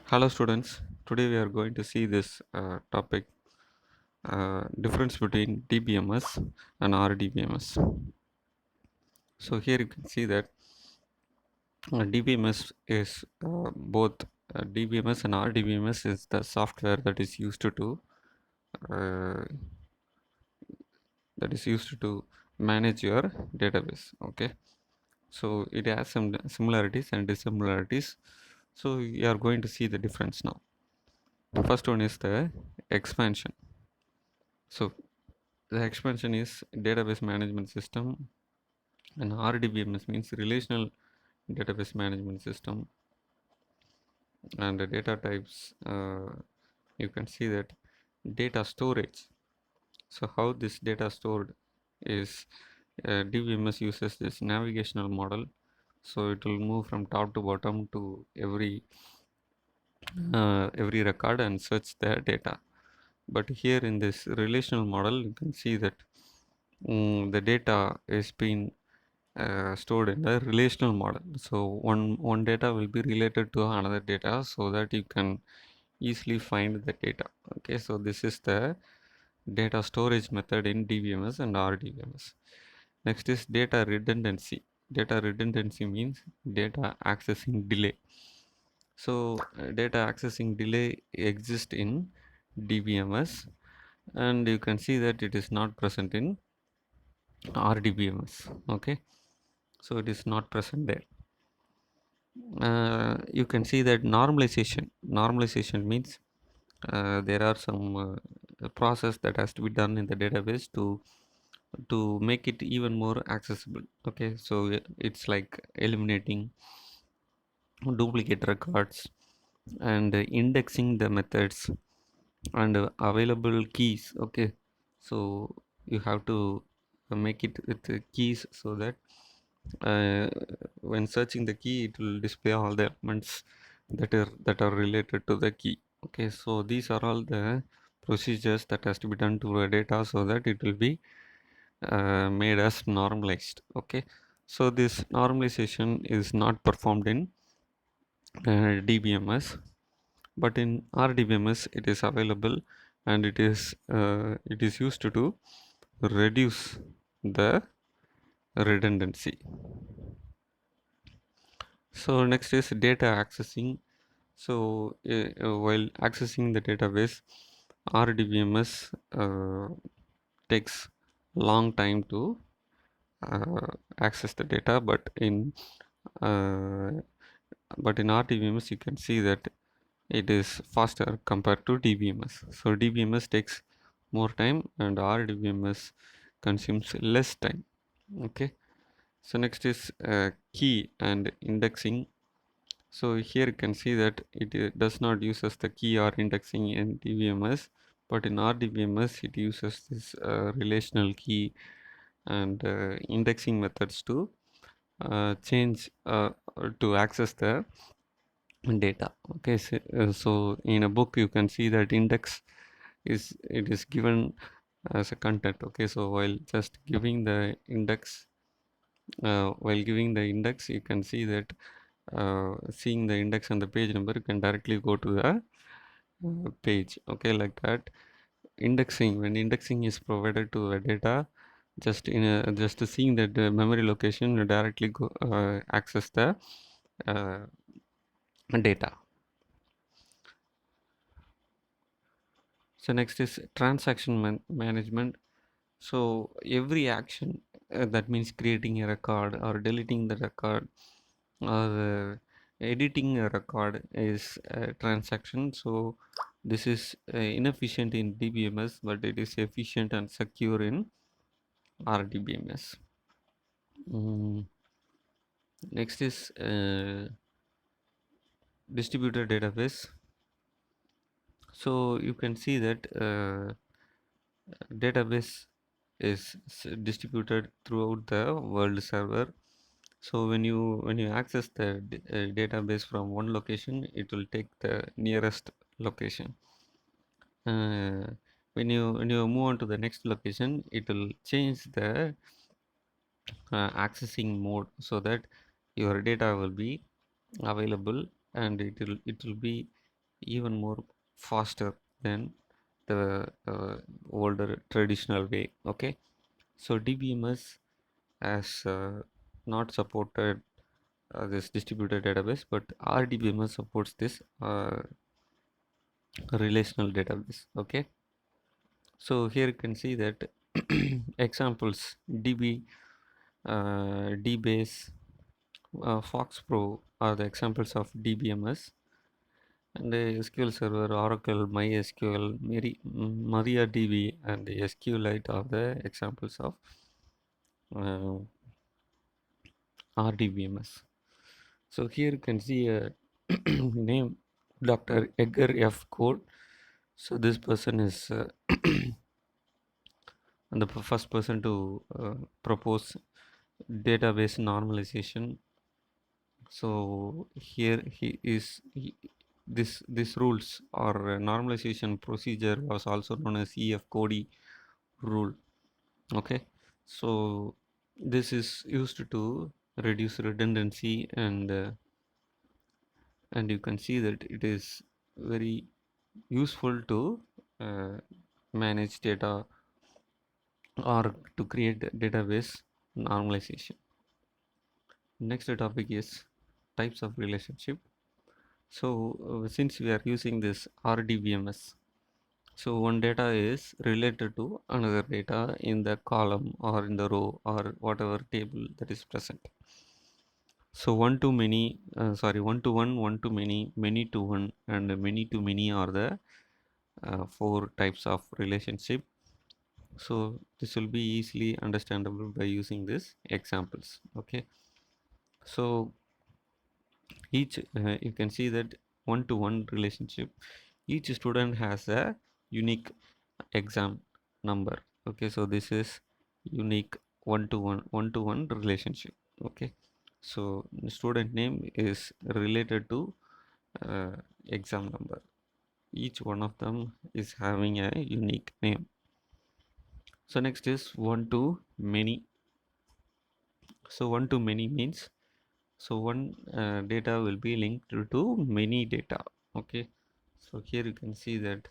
Hello students, today we are going to see this topic difference between DBMS and RDBMS. So here you can see that DBMS is both DBMS and RDBMS is the software that is used to uh, manage your database. Okay, so it has some similarities and dissimilarities. So we are going to see the difference now. The first one is the expansion. So the expansion is database management system, and RDBMS means relational database management system. And the data types, you can see that data storage. So how this data stored is DBMS uses this navigational model, so it will move from top to bottom to every record and search the data. But here in this relational model, you can see that the data is being stored in the relational model. So one data will be related to another data, so that you can easily find the data. Okay, so this is the data storage method in DBMS and RDBMS. Next is data redundancy. Data redundancy means data accessing delay. So data accessing delay exists in DBMS, and you can see that it is not present in RDBMS. Okay, so it is not present there. You can see that normalization means there are some process that has to be done in the database to make it even more accessible. Okay, so it's like eliminating duplicate records and indexing the methods and available keys. Okay, so you have to make it with the keys, so that uh, when searching the key, it will display all the elements that are related to the key. Okay, so these are all the procedures that has to be done to a data, so that it will be made as normalized. Okay, so this normalization is not performed in DBMS, but in RDBMS it is available, and it is used to reduce the redundancy. So next is data accessing. So while accessing the database, RDBMS takes long time to access the data, uh, but in RDBMS you can see that it is faster compared to DBMS. So DBMS takes more time, and RDBMS consumes less time. Okay. So next is key and indexing. So here you can see that it does not uses the key or indexing in DBMS, but in RDBMS it uses this relational key and indexing methods to change to access the data. Okay, so in a book you can see that index is given as a content. Okay, so while giving the index, you can see that seeing the index and the page number, you can directly go to the page. Okay, like that. When indexing is provided to the data, just seeing that memory location, you directly go access the uh, data. So next is transaction management. So every action, that means creating a record or deleting the record or editing a record, is a transaction. So this is inefficient in DBMS, but it is efficient and secure in RDBMS. Mm. Next is distributed database. So you can see that database is distributed throughout the world server. So when you access the database from one location, it will take the nearest location. uh, when you move on to the next location, it will change the accessing mode, so that your data will be available, and it will be even more faster than the older traditional way. Okay, so DBMS has not supported this distributed database, but RDBMS supports this relational database. Okay, so here you can see that examples DBase, Fox Pro are the examples of DBMS, and the SQL Server, Oracle, MySQL, MariaDB, and the SQLite are the examples of uh, RDBMS. So here you can see a name, Dr. Edgar F. Code. So this person is the first person to propose database normalization. So here this rules or normalization procedure was also known as EF-Cody rule. Okay, so this is used to reduce redundancy, and you can see that it is very useful to uh, manage data or to create database normalization. Next topic is types of relationship. So since we are using this RDBMS, so one data is related to another data in the column or in the row or whatever table that is present. So one to many, one to one, many to one, and many to many are the four types of relationship. So this will be easily understandable by using this examples. Okay, so each you can see that one to one relationship, each student has a unique exam number. Okay, so this is unique one to one relationship. Okay, so the student name is related to uh, exam number. Each one of them is having a unique name. So next is one to many. So one to many means, so one data will be linked to many data. Okay, so here you can see that,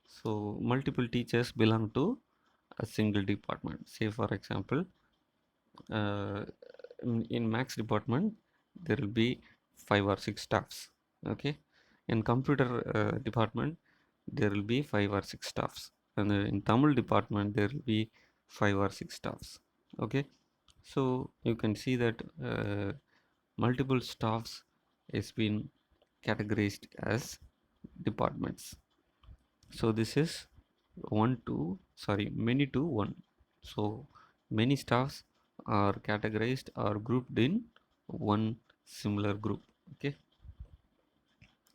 so multiple teachers belong to a single department. Say for example, uh, in max department there will be 5 or 6 staffs. Okay, in computer department there will be 5 or 6 staffs, and in Tamil department there will be 5 or 6 staffs. Okay, so you can see that multiple staffs is been categorized as departments. So this is many to one. So many staffs are categorized or grouped in one similar group. Okay,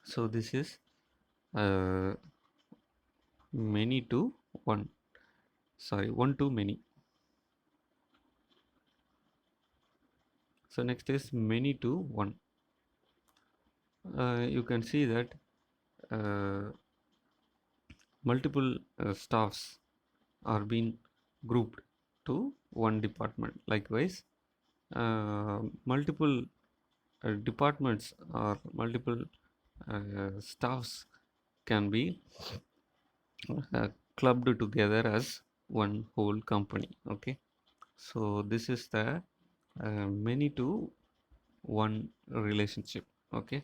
so this is uh, many to one, one to many. So next is many to one. You can see that uh, multiple staffs are being grouped to one department. Likewise, multiple departments or multiple staffs can be uh, clubbed together as one whole company. Okay, so this is the many to one relationship. Okay,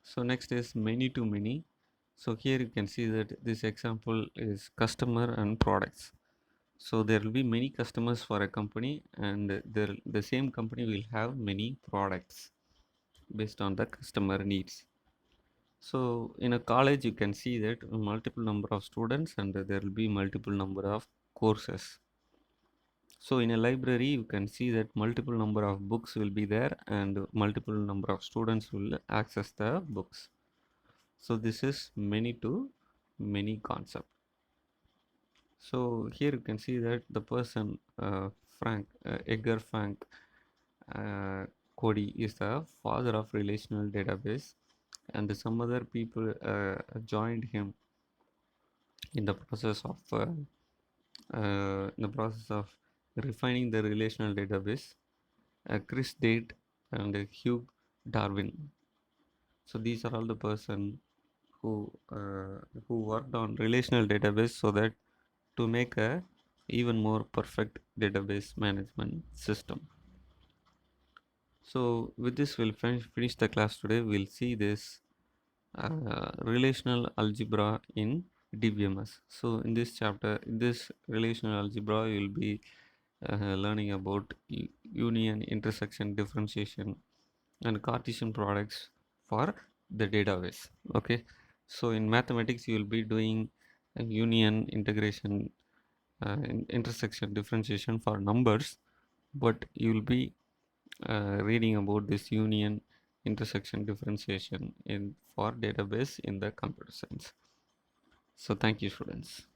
so next is many to many. So here you can see that this example is customer and products. So there will be many customers for a company, and the same company will have many products based on the customer needs. So in a college you can see that multiple number of students, and there will be multiple number of courses. So in a library you can see that multiple number of books will be there, and multiple number of students will access the books. So this is many to many concept. So here you can see that the person Edgar Frank Cody is the father of relational database, and some other people joined him in the process of refining the relational database. Chris Date and Hugh Darwin. So these are all the person who who worked on relational database so that to make a even more perfect database management system. So with this we'll finish the class today. We'll see this relational algebra in DBMS. So in this chapter, in this relational algebra, you'll be learning about union, intersection, differentiation, and Cartesian products for the database. Okay, so in mathematics, you will be doing union, integration, intersection, differentiation for numbers, but you will be reading about this union, intersection, differentiation in for database in the computer science. So thank you, students.